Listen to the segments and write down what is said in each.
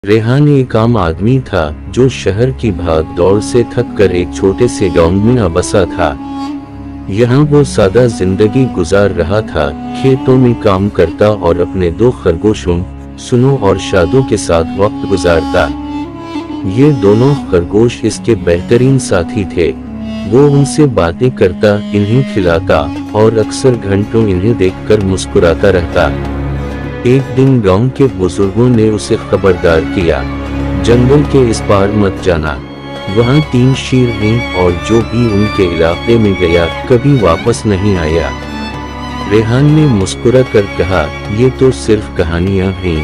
रेहान एक आम आदमी था जो शहर की भाग दौड़ से थक कर एक छोटे से गांव में बसा था। यहाँ वो सादा जिंदगी गुजार रहा था, खेतों में काम करता और अपने दो खरगोशों सुनो और शादू के साथ वक्त गुजारता। ये दोनों खरगोश इसके बेहतरीन साथी थे। वो उनसे बातें करता, इन्हें खिलाता और अक्सर घंटों इन्हें देखकर मुस्कुराता रहता। एक दिन गांव के बुजुर्गों ने उसे खबरदार किया, जंगल के इस पार मत जाना, वहाँ 3 शेर हैं और जो भी उनके इलाके में गया कभी वापस नहीं आया। रेहान ने मुस्कुरा कर कहा, ये तो सिर्फ कहानियां हैं,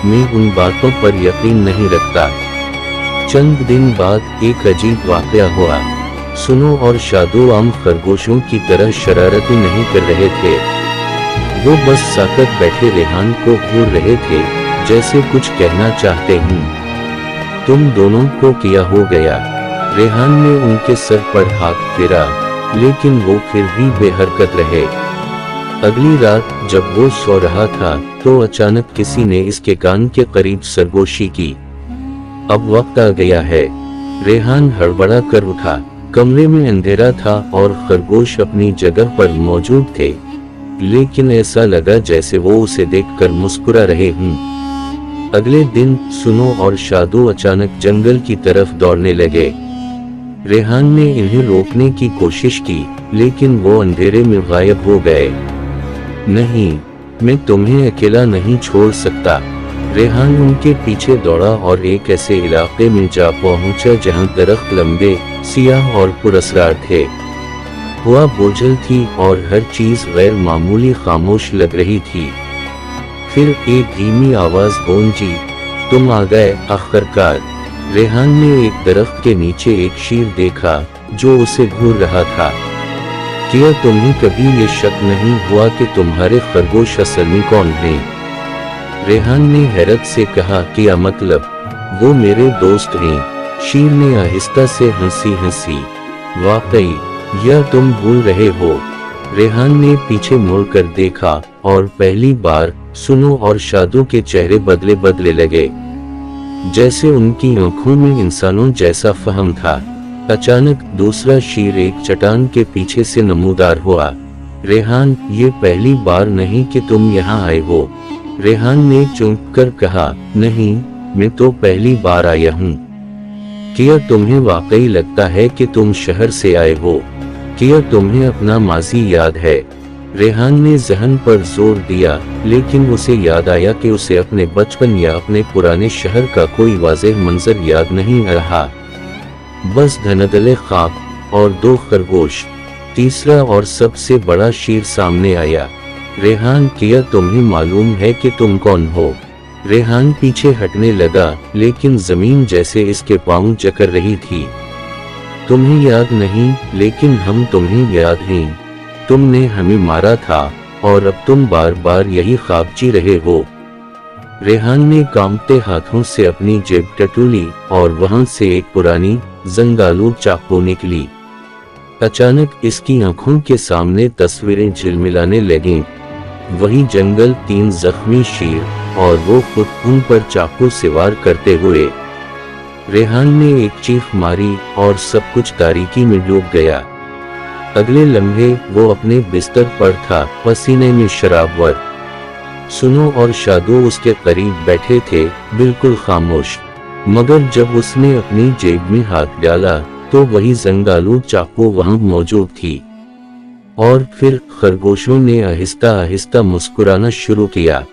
मैं उन बातों पर यकीन नहीं रखता। चंद दिन बाद एक अजीब वाकया हुआ। सुनो और शादू आम खरगोशों की तरह शरारतें नहीं कर रहे थे। वो बस साकत बैठे रेहान को घूर रहे थे, जैसे कुछ कहना चाहते हैं। तुम दोनों को क्या हो गया? रेहान ने उनके सर पर हाथ फेरा, लेकिन वो फिर भी बेहरकत रहे। अगली रात जब वो सो रहा था तो अचानक किसी ने इसके कान के करीब सरगोशी की। अब वक्त आ गया है। रेहान हड़बड़ा कर उठा। कमरे में अंधेरा था और खरगोश अपनी जगह पर मौजूद थे, लेकिन ऐसा लगा जैसे वो उसे देखकर मुस्कुरा रहे हों। अगले दिन सुनो और शादू अचानक जंगल की तरफ दौड़ने लगे। रेहान ने इन्हें रोकने की कोशिश की, लेकिन वो अंधेरे में गायब हो गए। नहीं, मैं तुम्हें अकेला नहीं छोड़ सकता। रेहान उनके पीछे दौड़ा और एक ऐसे इलाके में जा पहुंचा जहां दरख्त लंबे, सियाह और पुरस्कार थे। हवा बोझल थी और हर चीज गैर मामूली खामोश लग रही थी। फिर एक धीमी आवाज गूंजी, तुम आ गए आखिरकार। रेहान ने एक दरख्त के नीचे एक शेर देखा जो उसे घूर रहा था। क्या तुम्हें कभी ये शक नहीं हुआ कि तुम्हारे खरगोश असल में कौन हैं? रेहान ने हैरत से कहा, क्या मतलब? वो मेरे दोस्त हैं। शेर ने आहिस्ता से हंसी। वाकई, यह तुम भूल रहे हो? रेहान ने पीछे मुड़कर देखा और पहली बार सुनो और शादू के चेहरे बदले लगे, जैसे उनकी आंखों में इंसानों जैसा फहम था। अचानक दूसरा शेर एक चट्टान के पीछे से नमूदार हुआ। रेहान, ये पहली बार नहीं कि तुम यहाँ आए हो। रेहान ने चौंक कर कहा, नहीं, मैं तो पहली बार आया हूँ। क्या तुम्हें वाकई लगता है कि तुम शहर से आए हो? क्या तुम्हें अपना माजी याद है? रेहान ने जहन पर जोर दिया, लेकिन उसे याद आया कि उसे अपने बचपन या अपने पुराने शहर का कोई वाज़ेह मंजर याद नहीं रहा। बस धुंधले ख्वाब और 2 खरगोश। तीसरा और सबसे बड़ा शेर सामने आया। रेहान, क्या तुम्हें मालूम है कि तुम कौन हो? रेहान पीछे हटने लगा, लेकिन जमीन जैसे इसके पांव जकड़ रही थी। तुम्हें याद नहीं, लेकिन हम तुम्हें याद हैं। तुमने हमें मारा था और अब तुम बार बार यही ख्वाब जी रहे हो। रेहान ने कांपते हाथों से अपनी जेब टटोली और वहां से एक पुरानी जंगालू चाकू निकली। अचानक इसकी आंखों के सामने तस्वीरें झिलमिलाने लगीं। वही जंगल, 3 जख्मी शेर और वो खुद उन पर चाकू से वार करते हुए। रेहान ने एक चीख मारी और सब कुछ तारीकी में डूब गया। अगले लम्हे वो अपने बिस्तर पर था, पसीने में शराबवर। सुनो और शादू उसके करीब बैठे थे, बिल्कुल खामोश। मगर जब उसने अपनी जेब में हाथ डाला तो वही जंगालू चाकू वहां मौजूद थी। और फिर खरगोशों ने आहिस्ता आहिस्ता मुस्कुराना शुरू किया।